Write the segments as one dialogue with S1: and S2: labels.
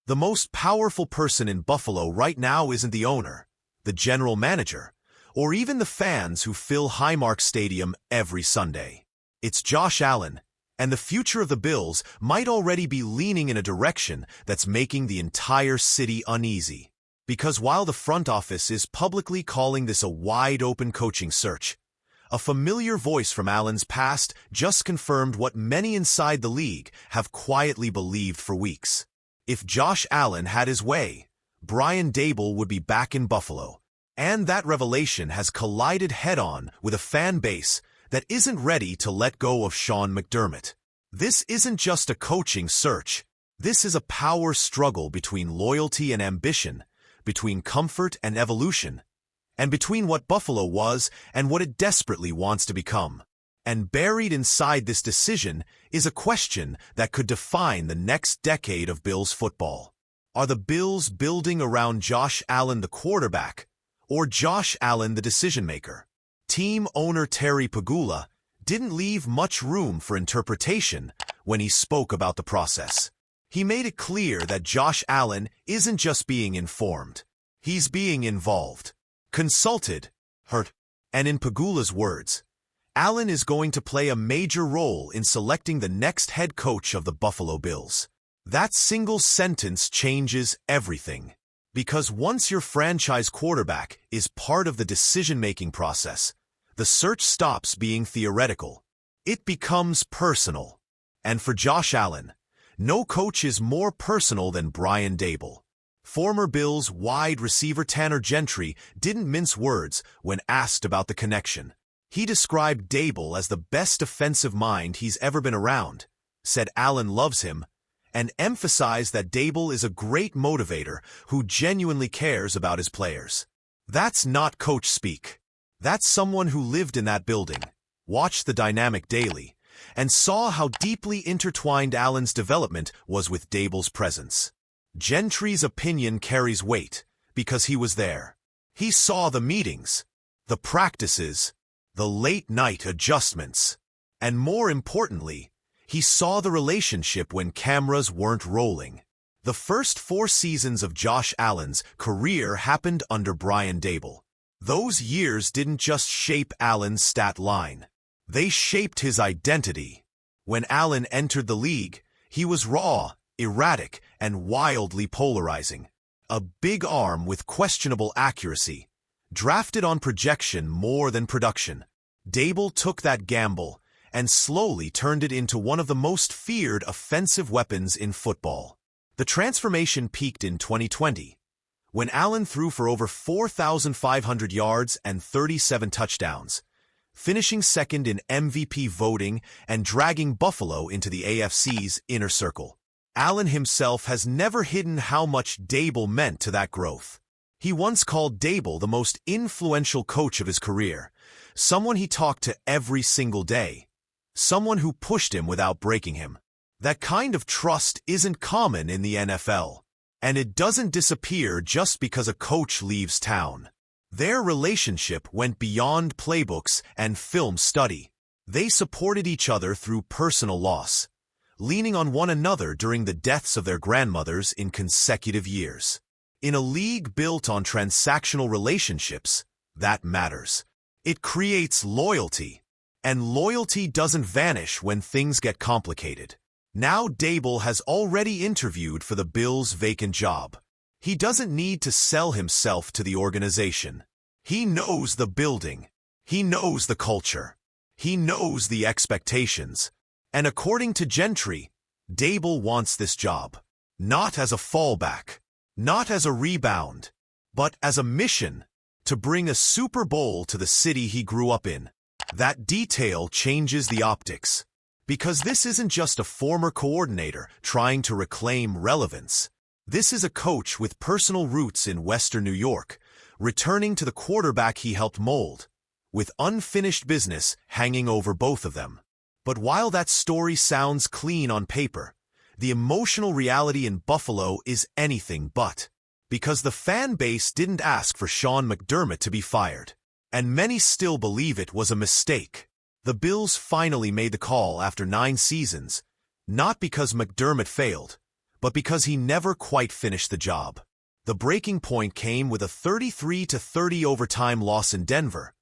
S1: The most powerful person in Buffalo right now isn't the owner, the general manager, or even the fans who fill Highmark Stadium every Sunday. It's Josh Allen, and the future of the Bills might already be leaning in a direction that's making the entire city uneasy. Because while the front office is publicly calling this a wide-open coaching search, a familiar voice from Allen's past just confirmed what many inside the league have quietly believed for weeks. If Josh Allen had his way, Brian Daboll would be back in Buffalo, and that revelation has collided head-on with a fan base that isn't ready to let go of Sean McDermott. This isn't just a coaching search. This is a power struggle between loyalty and ambition, between comfort and evolution, and between what Buffalo was and what it desperately wants to become. And buried inside this decision is a question that could define the next decade of Bills football. Are the Bills building around Josh Allen the quarterback, or Josh Allen the decision-maker? Team owner Terry Pegula didn't leave much room for interpretation when he spoke about the process. He made it clear that Josh Allen isn't just being informed. He's being involved, consulted, heard, and in Pegula's words, Allen is going to play a major role in selecting the next head coach of the Buffalo Bills. That single sentence changes everything. Because once your franchise quarterback is part of the decision-making process, the search stops being theoretical. It becomes personal. And for Josh Allen, no coach is more personal than Brian Daboll. Former Bills wide receiver Tanner Gentry didn't mince words when asked about the connection. He described Daboll as the best defensive mind he's ever been around, said Allen loves him, and emphasized that Daboll is a great motivator who genuinely cares about his players. That's not coach speak. That's someone who lived in that building, watched the dynamic daily, and saw how deeply intertwined Allen's development was with Daboll's presence. Gentry's opinion carries weight because he was there. He saw the meetings, the practices, the late-night adjustments, and more importantly, he saw the relationship when cameras weren't rolling. The first 4 seasons of Josh Allen's career happened under Brian Daboll. Those years didn't just shape Allen's stat line. They shaped his identity. When Allen entered the league, he was raw, erratic, and wildly polarizing. A big arm with questionable accuracy, drafted on projection more than production. Daboll took that gamble and slowly turned it into one of the most feared offensive weapons in football. The transformation peaked in 2020, when Allen threw for over 4,500 yards and 37 touchdowns, finishing second in MVP voting and dragging Buffalo into the AFC's inner circle. Allen himself has never hidden how much Daboll meant to that growth. He once called Daboll the most influential coach of his career, someone he talked to every single day, someone who pushed him without breaking him. That kind of trust isn't common in the NFL, and it doesn't disappear just because a coach leaves town. Their relationship went beyond playbooks and film study. They supported each other through personal loss, leaning on one another during the deaths of their grandmothers in consecutive years. In a league built on transactional relationships, that matters. It creates loyalty, and loyalty doesn't vanish when things get complicated. Now Daboll has already interviewed for the Bills' vacant job. He doesn't need to sell himself to the organization. He knows the building. He knows the culture. He knows the expectations. And according to Gentry, Daboll wants this job, not as a fallback, not as a rebound, but as a mission to bring a Super Bowl to the city he grew up in. That detail changes the optics, because this isn't just a former coordinator trying to reclaim relevance. This is a coach with personal roots in Western New York, returning to the quarterback he helped mold, with unfinished business hanging over both of them. But while that story sounds clean on paper, the emotional reality in Buffalo is anything but. Because the fan base didn't ask for Sean McDermott to be fired, and many still believe it was a mistake. The Bills finally made the call after 9 seasons, not because McDermott failed, but because he never quite finished the job. The breaking point came with a 33-30 overtime loss in Denver,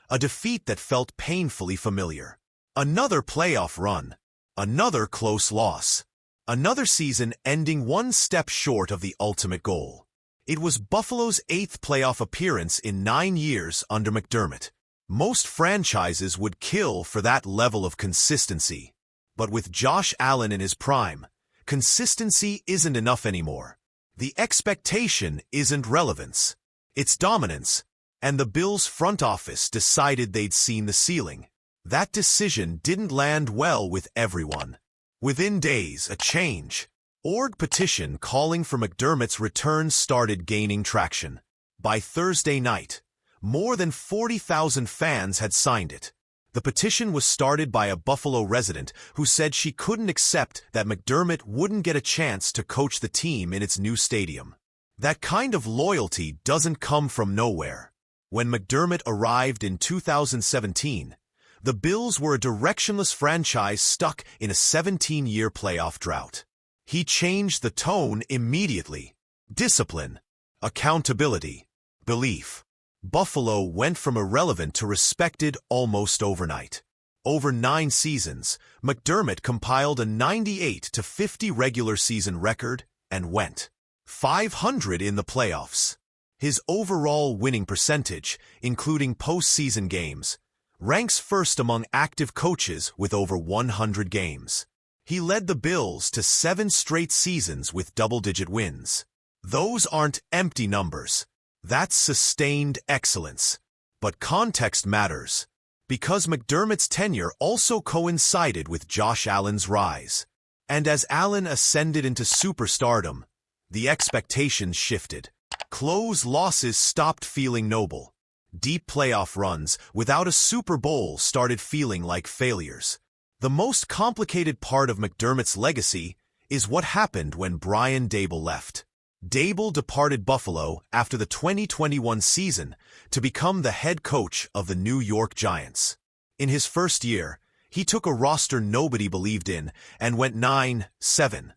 S1: a defeat that felt painfully familiar. Another playoff run, another close loss, another season ending one step short of the ultimate goal. It was Buffalo's 8th playoff appearance in 9 years under McDermott. Most franchises would kill for that level of consistency. But with Josh Allen in his prime, consistency isn't enough anymore. The expectation isn't relevance, it's dominance, and the Bills' front office decided they'd seen the ceiling. That decision didn't land well with everyone. Within days, a change.org petition calling for McDermott's return started gaining traction. By Thursday night, more than 40,000 fans had signed it. The petition was started by a Buffalo resident who said she couldn't accept that McDermott wouldn't get a chance to coach the team in its new stadium. That kind of loyalty doesn't come from nowhere. When McDermott arrived in 2017, the Bills were a directionless franchise stuck in a 17-year playoff drought. He changed the tone immediately. Discipline, accountability, belief. Buffalo went from irrelevant to respected almost overnight. Over 9 seasons, McDermott compiled a 98-50 regular season record and went .500 in the playoffs. His overall winning percentage, including postseason games, ranks first among active coaches with over 100 games. He led the Bills to 7 straight seasons with double-digit wins. Those aren't empty numbers. That's sustained excellence. But context matters, because McDermott's tenure also coincided with Josh Allen's rise. And as Allen ascended into superstardom, the expectations shifted. Close losses stopped feeling noble. Deep playoff runs without a Super Bowl started feeling like failures. The most complicated part of McDermott's legacy is what happened when Brian Daboll left. Daboll departed Buffalo after the 2021 season to become the head coach of the New York Giants. In his first year, he took a roster nobody believed in and went 9-7-1,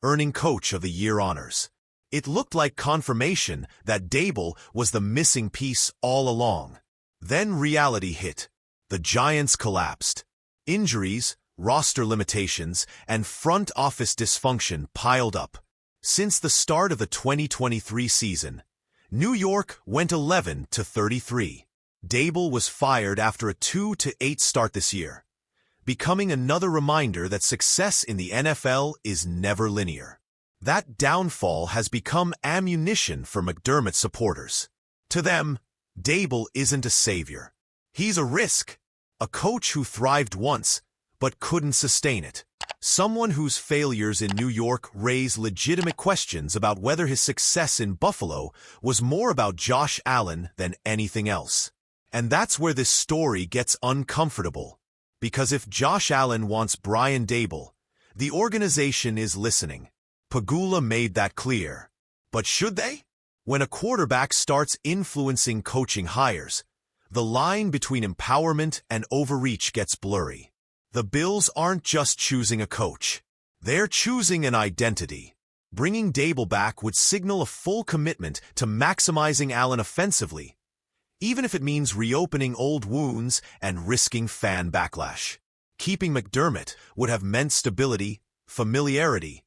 S1: earning Coach of the Year honors. It looked like confirmation that Daboll was the missing piece all along. Then reality hit. The Giants collapsed. Injuries, roster limitations, and front office dysfunction piled up. Since the start of the 2023 season, New York went 11-33. Daboll was fired after a 2-8 start this year, becoming another reminder that success in the NFL is never linear. That downfall has become ammunition for McDermott supporters. To them, Daboll isn't a savior. He's a risk, a coach who thrived once but couldn't sustain it. Someone whose failures in New York raise legitimate questions about whether his success in Buffalo was more about Josh Allen than anything else. And that's where this story gets uncomfortable. Because if Josh Allen wants Brian Daboll, the organization is listening. Pagula made that clear. But should they? When a quarterback starts influencing coaching hires, the line between empowerment and overreach gets blurry. The Bills aren't just choosing a coach. They're choosing an identity. Bringing Daboll back would signal a full commitment to maximizing Allen offensively, even if it means reopening old wounds and risking fan backlash. Keeping McDermott would have meant stability, familiarity,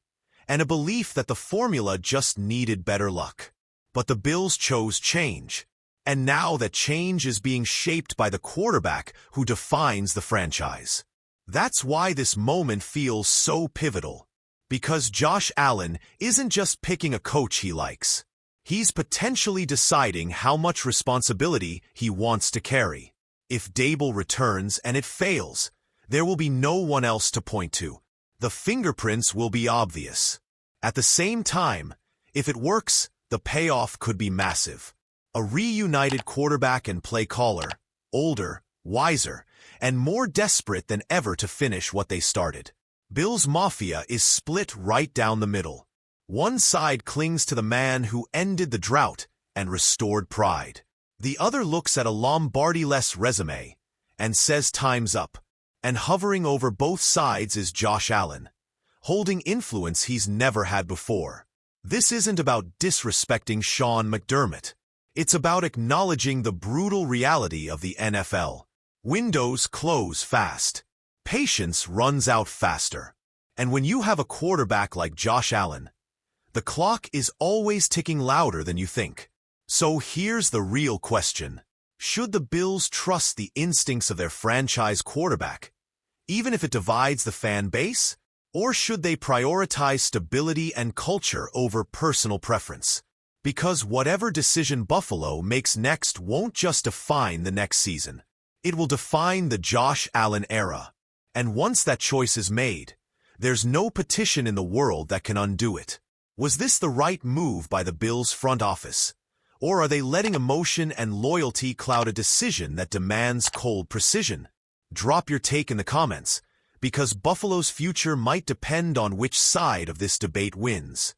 S1: and a belief that the formula just needed better luck. But the Bills chose change. And now that change is being shaped by the quarterback who defines the franchise. That's why this moment feels so pivotal. Because Josh Allen isn't just picking a coach he likes. He's potentially deciding how much responsibility he wants to carry. If Daboll returns and it fails, there will be no one else to point to. The fingerprints will be obvious. At the same time, if it works, the payoff could be massive. A reunited quarterback and play caller, older, wiser, and more desperate than ever to finish what they started. Bills Mafia is split right down the middle. One side clings to the man who ended the drought and restored pride. The other looks at a Lombardi-less resume and says time's up. And hovering over both sides is Josh Allen, holding influence he's never had before. This isn't about disrespecting Sean McDermott. It's about acknowledging the brutal reality of the NFL. Windows close fast. Patience runs out faster. And when you have a quarterback like Josh Allen, the clock is always ticking louder than you think. So here's the real question. Should the Bills trust the instincts of their franchise quarterback, even if it divides the fan base? Or should they prioritize stability and culture over personal preference? Because whatever decision Buffalo makes next won't just define the next season. It will define the Josh Allen era. And once that choice is made, there's no petition in the world that can undo it. Was this the right move by the Bills front office? Or are they letting emotion and loyalty cloud a decision that demands cold precision? Drop your take in the comments, because Buffalo's future might depend on which side of this debate wins.